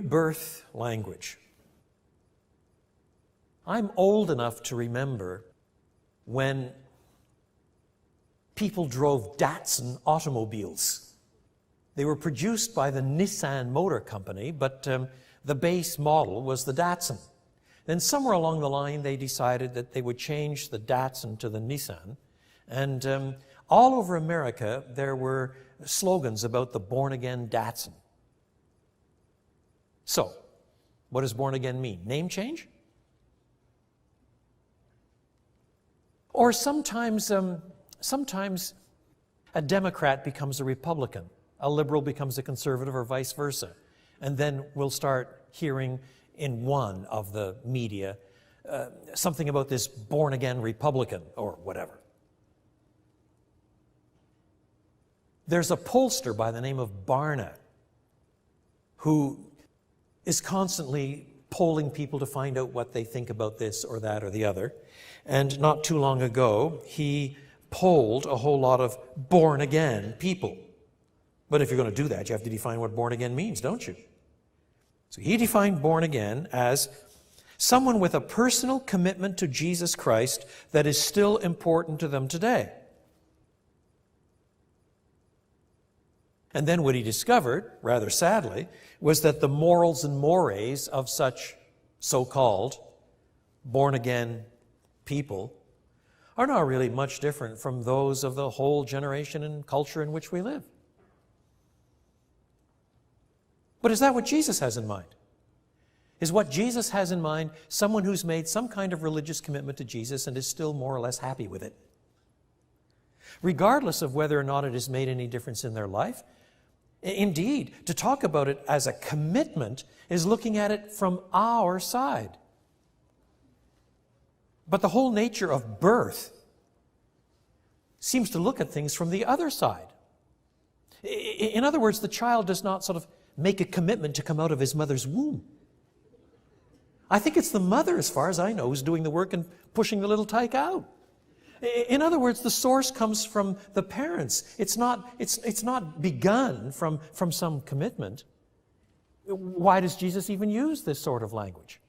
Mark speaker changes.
Speaker 1: pre-birth language. I'm old enough to remember when people drove Datsun automobiles. They were produced by the Nissan Motor Company, but the base model was the Datsun. Then somewhere along the line, they decided that they would change the Datsun to the Nissan. And all over America, there were slogans about the born-again Datsun. So, what does born again mean? Name change? Or sometimes a Democrat becomes a Republican, a liberal becomes a conservative, or vice versa. And then we'll start hearing in one of the media something about this born-again Republican or whatever. There's a pollster by the name of Barna who is constantly polling people to find out what they think about this or that or the other. And not too long ago, he polled a whole lot of born-again people. But if you're going to do that, you have to define what born-again means, don't you? So he defined born-again as someone with a personal commitment to Jesus Christ that is still important to them today. And then what he discovered, rather sadly, was that the morals and mores of such so-called born-again people are not really much different from those of the whole generation and culture in which we live. But is that what Jesus has in mind? Is what Jesus has in mind someone who's made some kind of religious commitment to Jesus and is still more or less happy with it? Regardless of whether or not it has made any difference in their life, indeed, to talk about it as a commitment is looking at it from our side. But the whole nature of birth seems to look at things from the other side. In other words, the child does not sort of make a commitment to come out of his mother's womb. I think it's the mother, as far as I know, who's doing the work and pushing the little tyke out. In other words, the source comes from the parents. It's not begun from some commitment. Why does Jesus even use this sort of language?